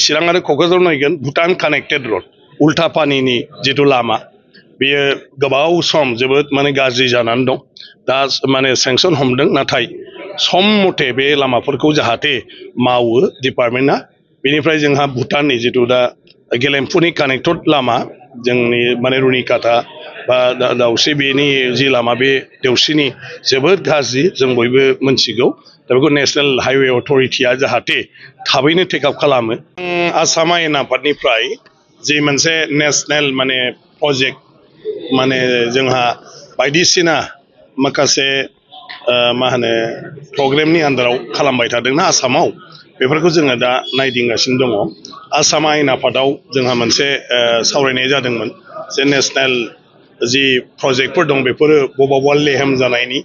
चिरां आरो क'क्राझार नायगोन भुटान कानेक्टेड रड उल्था पानिनि जिथु लामा बेयो गोबाव सम जोबोद माने गाज्रि जानानै दं दा माने सेंसन हमदों नाथाय सम मथे बे लामाफोरखौ जाहाथे मावो डिपार्टमेन्टआ बेनिफ्राय जोंहा भुटाननि जिथु दा गेलेमफुनि कानेक्टेड लामा जोंनि माने रुनिकाटा बा दाउस्रि बेनि जि लामा बे देवस्रिनि जोबोद गाज्रि जों बयबो मोनथिगौ दा बेखौ नेशनेल हाइवे अथरिटिया जाहाथे थाबैनो टेकआप खालामो आसाम आयेन आफादनिफ्राय जि मोनसे नेशनेल माने प्रजेक्ट माने जोंहा बायदिसिना माखासे मा होनो प्रग्रामनि आन्दाराव खालामबाय थादोंना आसामाव बेफोरखौ जोङो दा नायदिंगासिनो दङ आसाम आयेन आफादाव जोंहा मोनसे सावरायनाय जादोंमोन जे नेशनेल जि प्रजेक्टफोर दं बेफोरो बबावबा लेहेम जानायनि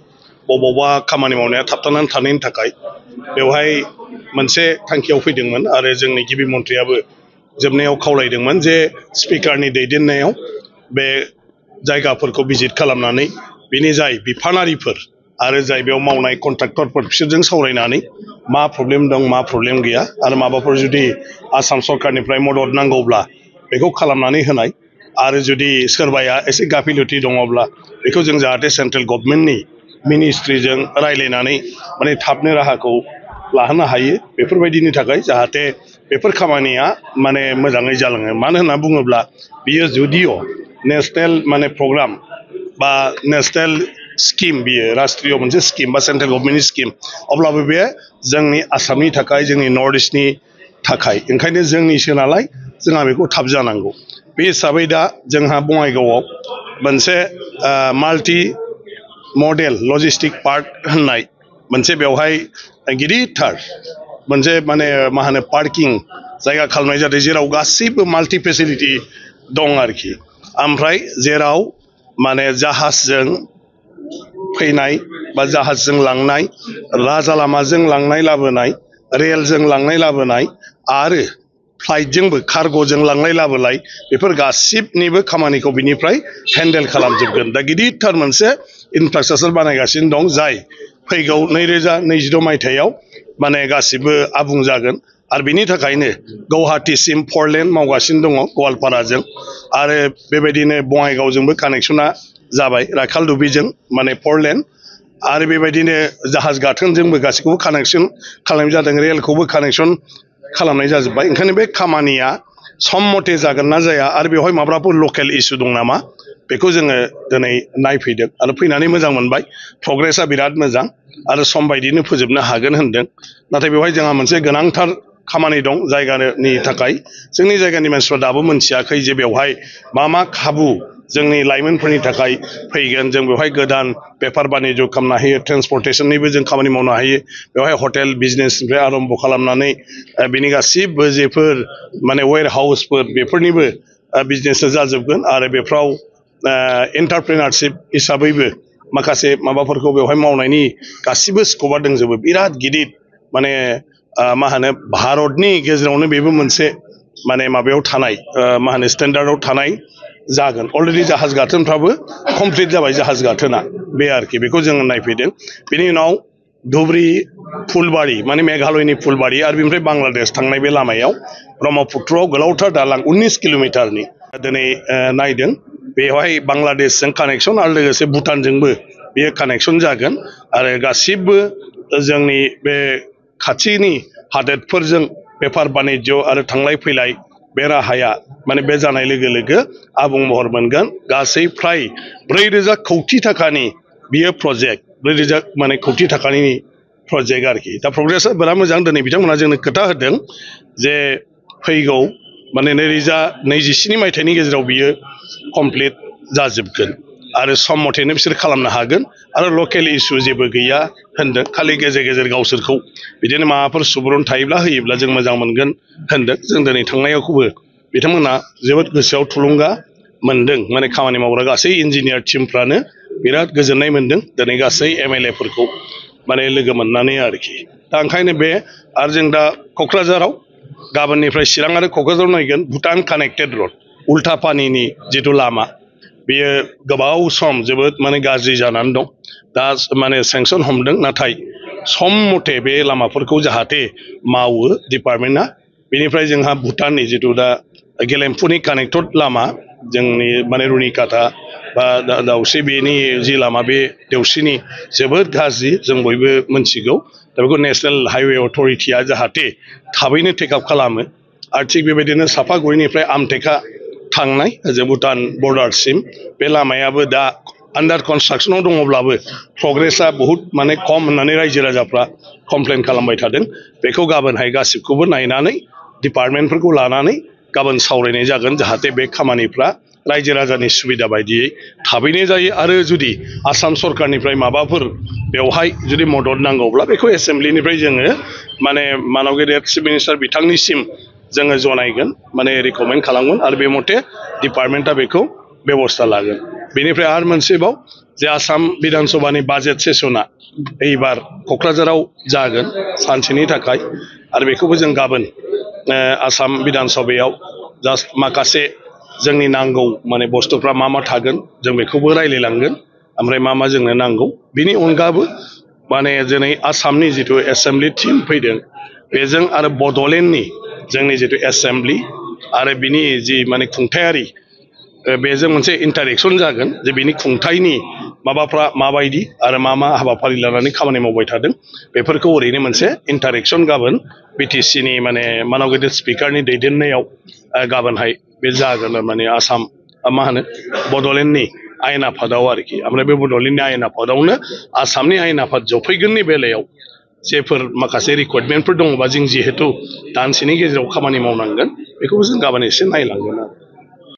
बबावबा खामानि मावनाया थाबथानानै थानायनि थाखाय बेवहाय मोनसे थांखियाव फैदोंमोन आरो जोंनि गिबि मन्थ्रियाबो जोबनायाव खावलायदोंमोन जे स्पिकारनि दैदेननायाव बे जायगाफोरखौ भिजिट खालामनानै बिनि जाय बिफानारिफोर आरो जाय बेयाव मावनाय कन्ट्राक्टरफोर बिसोरजों सावरायनानै मा प्रब्लेम दं मा प्रब्लेम गैया आरो माबाफोर जुदि आसाम सरकारनिफ्राय मदद नांगौब्ला बेखौ खालामनानै होनाय आरो जुदि सोरबाया एसे गाफिलथि दङब्ला बेखौ जों जाहाथे सेन्ट्रेल गभर्नमेन्टनि मिनिस्ट्रिजों रायलायनानै माने थाबनो राहाखौ लाहोनो हायो बेफोरबायदिनि थाखाय जाहाथे बेफोर खामानिया माने मोजाङै जालाङो मानो होनना बुङोब्ला बियो जुदिअ नेशनेल माने प्रग्राम बा नेशनेल स्किम बियो राष्ट्रीय मोनसे स्किम बा सेन्ट्रेल गभर्नमेन्टनि स्किम अब्लाबो बे जोंनि आसामनि थाखाय जोंनि नर्थ इस्टनि थाखाय ओंखायनो जोंनिसो नालाय जोंहा बेखौ थाब जानांगौ बे हिसाबै दा जोंहा बङाइगावआव मोनसे माल्टि मडेल लजिस्टिक पार्क होननाय मोनसे बेवहाय गिदिरथार मोनसे माने मा होनो पार्किं जायगा खालामनाय जादों जेराव गासैबो माल्टि फेसिलिटि दं आरोखि ओमफ्राय जेराव माने जाहाजजों फैनाय बा जाहाजजों लांनाय राजा लामाजों लांनाय लाबोनाय रेलजों लांनाय लाबोनाय आरो फ्लाइटजोंबो कार्ग'जों लांलाय लाबोलाय बेफोर गासिबनिबो खामानिखौ बिनिफ्राय हेन्डेल खालामजोबगोन दा गिदिरथार मोनसे इनफ्रास्ट्राक्चार बानायगासिनो दं जाय फैगौ 2026 मायथाइयाव माने गासिबो आबुं जागोन आरो बिनि थाखायनो गुवाहाटीसिम 4 लेन मावगासिनो दङ गवालपाराजों आरो बेबायदिनो बङाइगावजोंबो कानेक्सना जाबाय राखालदुबिजों माने 4 लेन आरो बेबायदिनो जाहाज गाथोनजोंबो गासैखौबो कानेक्सन खालामनाय जादों रेलखौबो कानेक्सन खालामनाय जाजोब्बाय ओंखायनो बे खामानिया सम मथे जागोन ना जाया आरो बेवहाय माब्लाबाफोर लकेल इस्यु दं नामा बेखौ जोङो दिनै नायफैदों आरो फैनानै मोजां मोनबाय प्रग्रेसा बिराद मोजां आरो सम बायदिनो फोजोबनो हागोन होनदों नाथाय बेवहाय जोंहा मोनसे गोनांथार खामानि दं जायगानि थाखाय जोंनि जायगानि मानसिफ्रा दाबो मोनथियाखै जे बेवहाय मा खाबु जोंनि लाइमोनफोरनि थाखाय फैगोन जों बेवहाय गोदान बेफार बानिज्य खालामनो हायो ट्रेन्सपर्टेसननिबो जों खामानि मावनो हायो बेवहाय हटेल बिजनेसनिफ्राय आरम्भ खालामनानै बिनि गासिबो जेफोर माने वेयर हाउसफोर बेफोरनिबो बिजनेसा जाजोबगोन आरो बेफ्राव एन्टारप्रेनारशिप हिसाबैबो माखासे माबाफोरखौ बेवहाय मावनायनि गासिबो स्कपा दंजोबो बिराद गिदिर माने मा होनो भारतनि गेजेरावनो बेबो मोनसे माने माबायाव थानाय मा होनो स्टेन्डार्डआव थानाय जागोन अलरेडि जाहाज गाथोनफ्राबो कमप्लिट जाबाय जाहाज गाथोना बे आरोखि बेखौ जोङो नायफैदों बेनि उनाव धुबरी फुलबारी माने मेघालयनि फुलबारी आरो बेनिफ्राय बांलादेश थांनाय बे लामायाव ब्रह्मपुत्रआव गोलावथार दालां 19 किल'मिटारनि दिनै नायदों बेवहाय बांलादेशजों कानेक्सन आरो लोगोसे भुटानजोंबो बेयो कानेक्सन जागोन आरो गासिबो जोंनि बे खाथिनि हादोरफोरजों बेफार बानिज्य आरो थांलाय फैलाय बे राहाया माने बे जानाय लोगो लोगो आबुं महर मोनगोन गासै फ्राय 4,000 कौटि थाखानि बियो प्रजेक्ट 4,000 माने कौटि थाखानि प्रजेक्ट आरोखि दा प्रग्रेसा बिराद मोजां दिनै बिथांमोना जोंनो खोथा होदों जे फैगौ माने 2027 मायथाइनि गेजेराव बियो कमप्लिट जाजोबगोन आरो सम मथेनो बिसोर खालामनो हागोन आरो लकेल इस्यु जेबो गैया होनदों खालि गेजेर गेजेर गावसोरखौ बिदिनो माबाफोर सुबुरुन थायोब्ला होयोब्ला जों मोजां मोनगोन होनदों जों दिनै थांनायावखौबो बिथांमोना जोबोद गोसोआव थुलुंगा मोनदों माने खामानि मावग्रा गासै इन्जिनियार टिमफ्रानो बिराद गोजोननाय मोनदों दिनै गासै एमएलएफोरखौ माने लोगो मोननानै आरोखि दा ओंखायनो बे आरो जों दा क'क्राझाराव गाबोननिफ्राय चिरां आरो क'क्राझाराव नायगोन भुटान कानेक्टेड रड उल्था पानिनि जिथु लामा बेयो गोबाव सम जोबोद माने गाज्रि जानानै दं दा माने सेंसन हमदों नाथाय सम मथे बे लामाफोरखौ जाहाथे मावो डिपार्टमेन्टआ बेनिफ्राय जोंहा भुटाननि जिथु दा गेलेमफुनि कानेक्टेड लामा जोंनि माने रुनिकाटा बा दाउस्रि बेनि जि लामा बे देवस्रिनि जोबोद गाज्रि जों बयबो मोनथिगौ दा बेखौ नेशनेल हाइवे अथरिटिया जाहाथे थाबैनो टेकआप खालामो आरो थिग बेबायदिनो सापागुरिनिफ्राय आमटेका थांनाय जे भुटान बर्डारसिम बे लामायाबो दा आन्डार कनस्ट्राक्सनाव दङब्लाबो प्रग्रेसा बहुद माने खम होननानै रायजो राजाफ्रा कमप्लेन खालामबाय थादों बेखौ गाबोनहाय गासिबखौबो नायनानै डिपार्टमेन्टफोरखौ लानानै गाबोन सावरायनाय जागोन जाहाथे बे खामानिफ्रा रायजो राजानि सुबिदा बायदियै थाबैनो जायो आरो जुदि आसाम सरकारनिफ्राय माबाफोर बेवहाय जुदि मदद नांगौब्ला बेखौ एसेम्ब्लिनिफ्राय जोङो माने मानव गेदेर चिफ मिनिस्टार बिथांनिसिम जोङो जनायगोन माने रिकमेन्ड खालामगोन आरो बे मथे डिपार्टमेन्टआ बेखौ बेबस्था लागोन बेनिफ्राय आरो मोनसेबाव जे आसाम बिधान सभानि बाजेट सेसना एबार क'क्राझाराव जागोन सानसेनि थाखाय आरो बेखौबो जों गाबोन आसाम बिधान सभायाव जास्ट माखासे जोंनि नांगौ माने बुस्थुफ्रा मा मा थागोन जों बेखौबो रायलायलांगोन ओमफ्राय मा मा जोंनो नांगौ बिनि अनगाबो माने दिनै आसामनि जिथु एसेम्ब्लि टिम फैदों बेजों आरो बड'लेण्डनि जोंनि जिथु एसेम्ब्लि आरो बिनि जि माने खुंथायारि बेजों मोनसे इन्टारेक्सन जागोन जे बिनि खुंथायनि माबाफ्रा माबायदि आरो मा मा हाबाफारि लानानै खामानि मावबाय थादों बेफोरखौ ओरैनो मोनसे इन्टारेक्सन गाबोन बिटिसिनि माने मानव गेदेर स्पिकारनि दैदेननायाव गाबोनहाय बे जागोन माने आसाम मा होनो बड'लेण्डनि आयेन आफादाव आरोखि ओमफ्राय बे बड'लेण्डनि आयेन आफादावनो आसामनि आयेन आफाद जफैगोननि बेलायाव जेफोर माखासे रिक्वायरमेन्टफोर दङबा जों जिहेतु दानसेनि गेजेराव खामानि मावनांगोन बेखौबो जों गाबोन एसे नायलांगोन आरो